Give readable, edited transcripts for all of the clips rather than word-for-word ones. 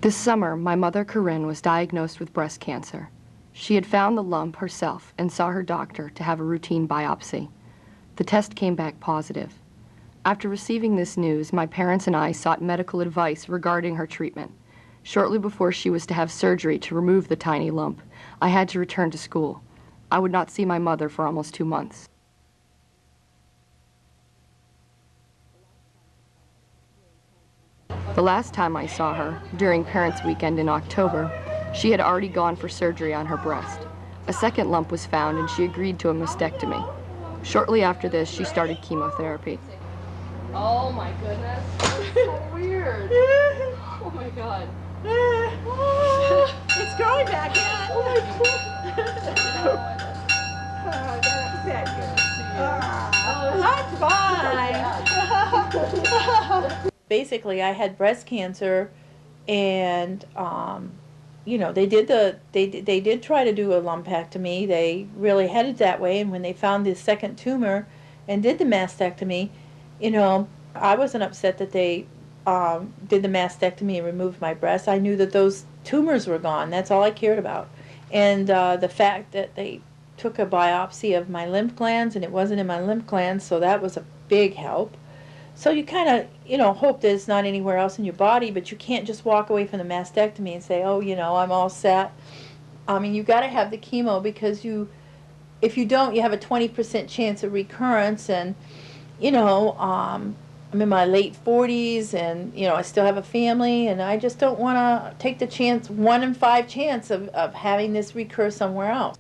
This summer, my mother, Corinne, was diagnosed with breast cancer. She had found the lump herself and saw her doctor to have a routine biopsy. The test came back positive. After receiving this news, my parents and I sought medical advice regarding her treatment. Shortly before she was to have surgery to remove the tiny lump, I had to return to school. I would not see my mother for almost 2 months. The last time I saw her, during Parents' Weekend in October, she had already gone for surgery on her breast. A second lump was found and she agreed to a mastectomy. Shortly after this, she started chemotherapy. Oh my goodness, that's so weird. Oh my God. It's growing back in. That's fine. Basically, I had breast cancer, and you know, they did try to do a lumpectomy. They really headed that way, and when they found this second tumor and did the mastectomy, you know, I wasn't upset that they did the mastectomy and removed my breast. I knew that those tumors were gone. That's all I cared about. And the fact that they took a biopsy of my lymph glands and it wasn't in my lymph glands, so that was a big help. So you kind of, you know, hope that it's not anywhere else in your body, but you can't just walk away from the mastectomy and say, oh, you know, I'm all set. I mean, you got to have the chemo, because if you don't, you have a 20% chance of recurrence. And, you know, I'm in my late 40s, and, you know, I still have a family, and I just don't want to take the chance, 1 in 5 chance of having this recur somewhere else.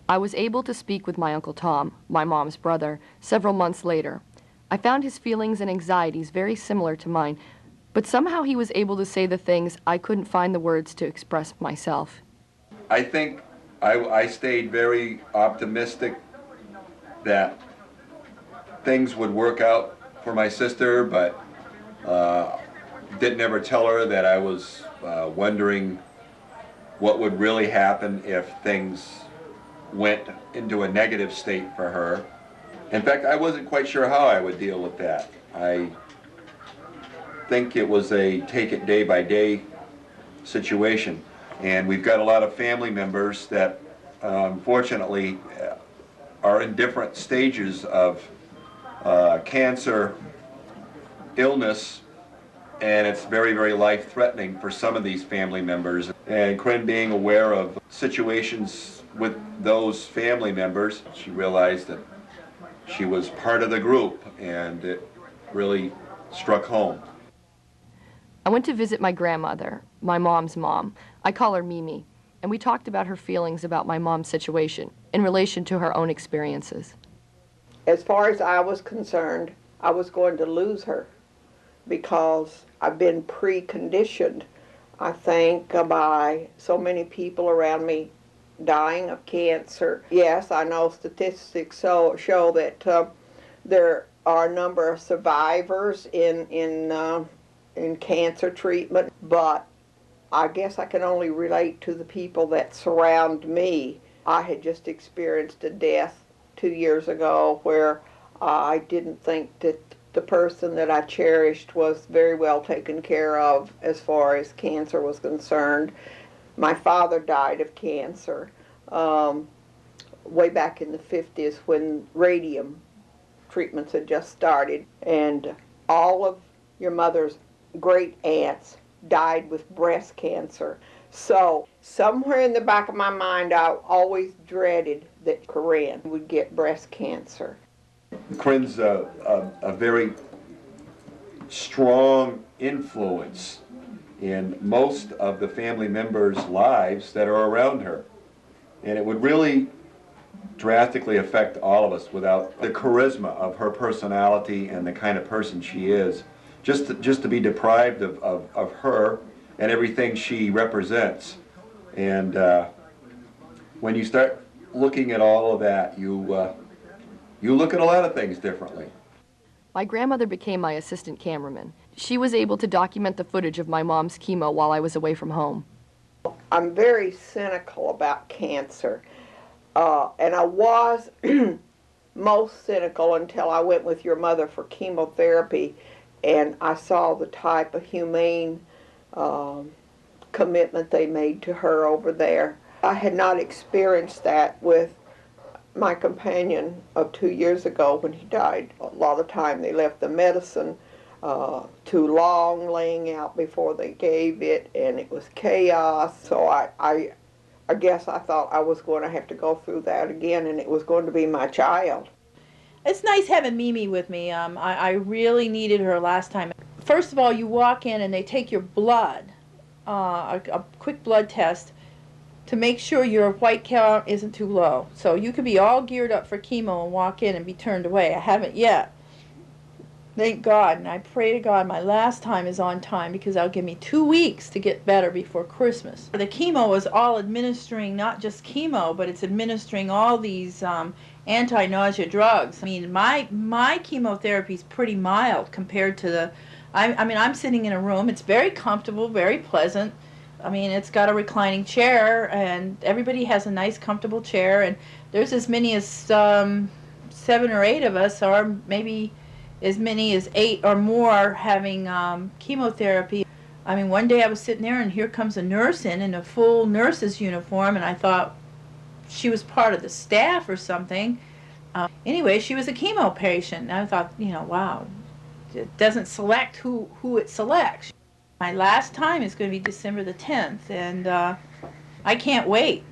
I was able to speak with my Uncle Tom, my mom's brother, several months later. I found his feelings and anxieties very similar to mine, but somehow he was able to say the things I couldn't find the words to express myself. I think I stayed very optimistic that things would work out for my sister, but didn't ever tell her that I was wondering what would really happen if things went into a negative state for her. In fact, I wasn't quite sure how I would deal with that. I think it was a take it day by day situation. And we've got a lot of family members that unfortunately are in different stages of cancer illness, and it's very, very life-threatening for some of these family members. And Corinne, being aware of situations with those family members, she realized that she was part of the group, and it really struck home. I went to visit my grandmother, my mom's mom. I call her Mimi, and we talked about her feelings about my mom's situation in relation to her own experiences. As far as I was concerned, I was going to lose her because I've been preconditioned, I think, by so many people around me dying of cancer. Yes, I know statistics show that there are a number of survivors in cancer treatment, but I guess I can only relate to the people that surround me. I had just experienced a death 2 years ago where I didn't think that the person that I cherished was very well taken care of as far as cancer was concerned. My father died of cancer way back in the 50s when radium treatments had just started, and all of your mother's great aunts died with breast cancer. So somewhere in the back of my mind, I always dreaded that Corinne would get breast cancer. Corinne's a very strong influence in most of the family members' lives that are around her. And it would really drastically affect all of us without the charisma of her personality and the kind of person she is. Just to be deprived of her and everything she represents. And when you start looking at all of that, you look at a lot of things differently. My grandmother became my assistant cameraman. She was able to document the footage of my mom's chemo while I was away from home. I'm very cynical about cancer, and I was most cynical until I went with your mother for chemotherapy, and I saw the type of humane commitment they made to her over there. I had not experienced that with my companion of 2 years ago when he died. A lot of time they left the medicine too long laying out before they gave it, and it was chaos. So I guess I thought I was going to have to go through that again, and it was going to be my child. It's nice having Mimi with me. I really needed her last time. First of all, you walk in and they take your blood, a quick blood test, to make sure your white count isn't too low. So you could be all geared up for chemo and walk in and be turned away. I haven't yet. Thank God, and I pray to God my last time is on time, because that'll give me 2 weeks to get better before Christmas. The chemo is all administering not just chemo, but it's administering all these anti-nausea drugs. I mean, my chemotherapy is pretty mild compared to the, I mean, I'm sitting in a room, it's very comfortable, very pleasant. I mean, it's got a reclining chair, and everybody has a nice comfortable chair, and there's as many as 7 or 8 of us, or maybe as many as 8 or more having chemotherapy. I mean, one day I was sitting there and here comes a nurse in a full nurse's uniform, and I thought she was part of the staff or something. Anyway, she was a chemo patient, and I thought, you know, wow, it doesn't select who it selects. My last time is going to be December the 10th, and I can't wait.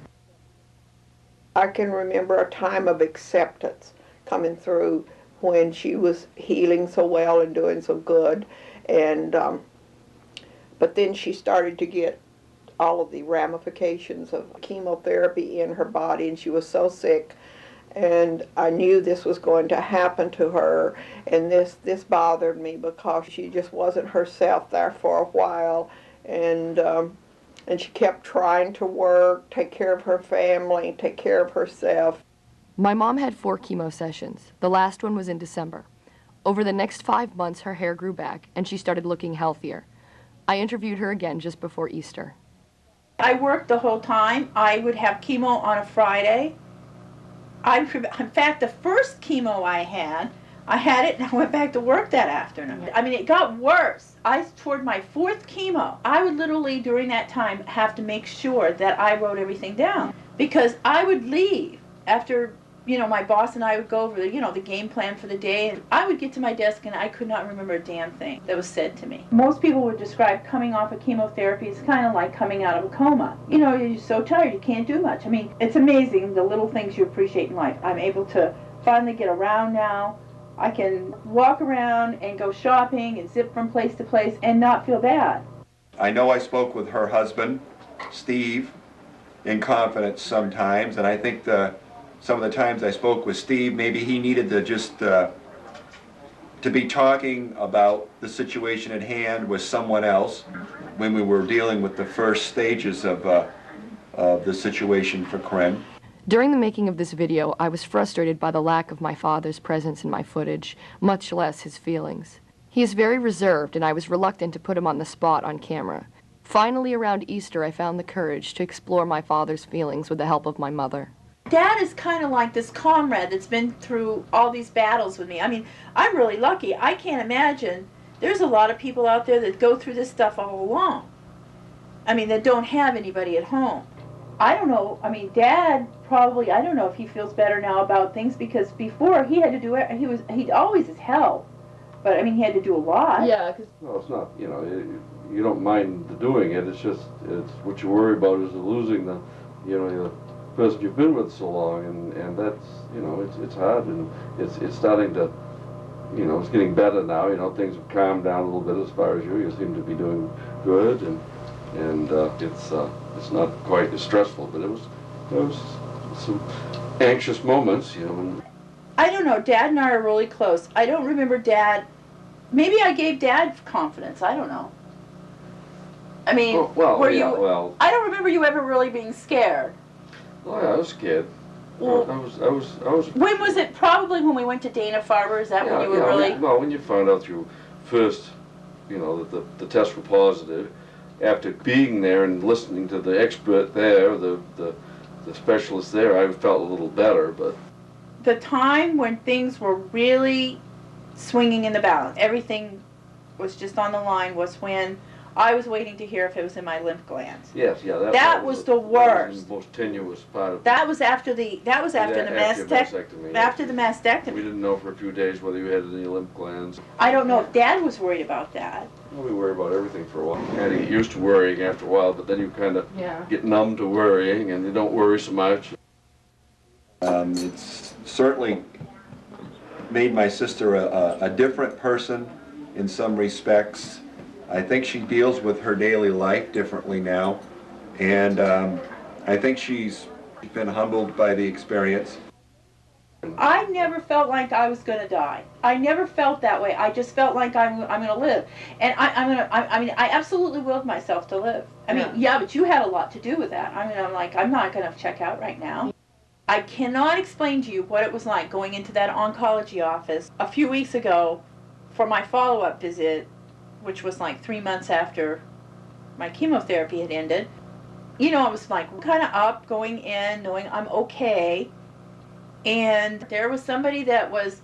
I can remember a time of acceptance coming through when she was healing so well and doing so good, and but then she started to get all of the ramifications of chemotherapy in her body, and she was so sick, and I knew this was going to happen to her, and this bothered me because she just wasn't herself there for a while, and she kept trying to work, take care of her family, take care of herself. My mom had 4 chemo sessions. The last one was in December. Over the next 5 months, her hair grew back, and she started looking healthier. I interviewed her again just before Easter. I worked the whole time. I would have chemo on a Friday. In fact, the first chemo I had it and I went back to work that afternoon. I mean, it got worse. Toward my 4th chemo, I would literally during that time have to make sure that I wrote everything down, because I would leave after, you know, my boss and I would go over the, you know, the game plan for the day, and I would get to my desk and I could not remember a damn thing that was said to me. Most people would describe coming off of chemotherapy as kind of like coming out of a coma. You know, you're so tired, you can't do much. I mean, it's amazing the little things you appreciate in life. I'm able to finally get around now. I can walk around and go shopping and zip from place to place and not feel bad. I know I spoke with her husband, Steve, in confidence sometimes, and I think some of the times I spoke with Steve, maybe he needed to just to be talking about the situation at hand with someone else when we were dealing with the first stages of the situation for Carrie. During the making of this video, I was frustrated by the lack of my father's presence in my footage, much less his feelings. He is very reserved, and I was reluctant to put him on the spot on camera. Finally, around Easter, I found the courage to explore my father's feelings with the help of my mother. Dad is kind of like this comrade that's been through all these battles with me. I mean, I'm really lucky. I can't imagine. There's a lot of people out there that go through this stuff all alone. I mean, that don't have anybody at home. I don't know. I mean, Dad probably, I don't know if he feels better now about things, because before he had to do it, he always has help. But I mean, he had to do a lot. Yeah, because No, it's not, you know, you don't mind the doing it, it's just, it's what you worry about is losing the, you know, the person you've been with so long, and that's, you know, it's hard, and it's starting to, you know, it's getting better now, you know, things have calmed down a little bit as far as you seem to be doing good, and it's not quite as stressful, but there was some anxious moments, you know. And I don't know. Dad and I are really close. I don't remember Dad. Maybe I gave Dad confidence. I don't know. I mean, were yeah, you? well, I don't remember you ever really being scared. oh yeah, I was scared. Well, I was. When was it? Probably when we went to Dana-Farber. Is that when you were yeah, really? Well, when you found out you first, you know, that the tests were positive, after being there and listening to the expert there, the specialist there, I felt a little better, but. The time when things were really swinging in the balance, everything was just on the line was when I was waiting to hear if it was in my lymph glands. Yes, yeah. That was the That was worst. the most tenuous part of That was after the mastectomy. after the We mastectomy. didn't know for a few days whether you had any lymph glands. I don't know if Dad was worried about that. Well, we worry about everything for a while. You kind of get used to worrying after a while, but then you kind of Yeah. get numb to worrying, and you don't worry so much. It's certainly made my sister a different person in some respects. I think she deals with her daily life differently now, and I think she's been humbled by the experience. I never felt like I was going to die. I never felt that way. I just felt like I'm going to live, and I absolutely willed myself to live. I mean, yeah, but you had a lot to do with that. I mean, I'm like, I'm not going to check out right now. I cannot explain to you what it was like going into that oncology office a few weeks ago for my follow-up visit, which was like 3 months after my chemotherapy had ended. You know, I was like kind of up, going in, knowing I'm okay. And there was somebody that was,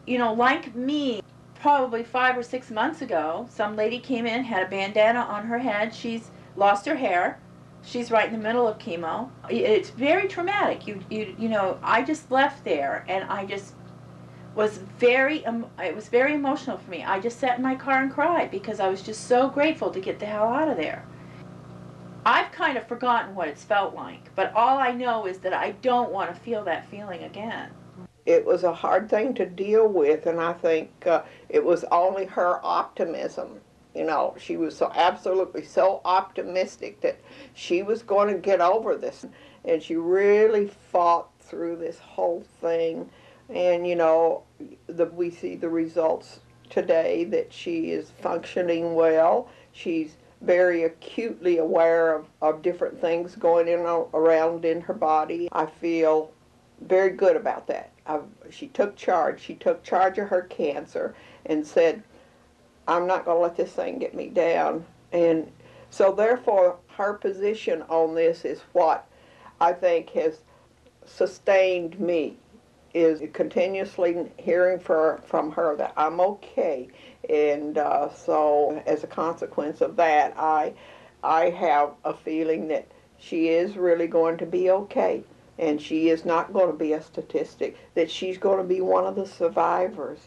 you know, like me, probably 5 or 6 months ago. Some lady came in, had a bandana on her head. She's lost her hair. She's right in the middle of chemo. It's very traumatic. You know, I just left there, and I just was it was very emotional for me. I just sat in my car and cried because I was just so grateful to get the hell out of there. I've kind of forgotten what it's felt like, but all I know is that I don't want to feel that feeling again. It was a hard thing to deal with, and I think it was only her optimism. You know, she was so absolutely so optimistic that she was going to get over this, and she really fought through this whole thing. And you know, we see the results today that she is functioning well. She's very acutely aware of different things going around in her body. I feel very good about that. She took charge. She took charge of her cancer and said, I'm not going to let this thing get me down. And so therefore, her position on this is what I think has sustained me, is continuously hearing from her that I'm okay. And so as a consequence of that, I have a feeling that she is really going to be okay. And she is not going to be a statistic, that she's going to be one of the survivors.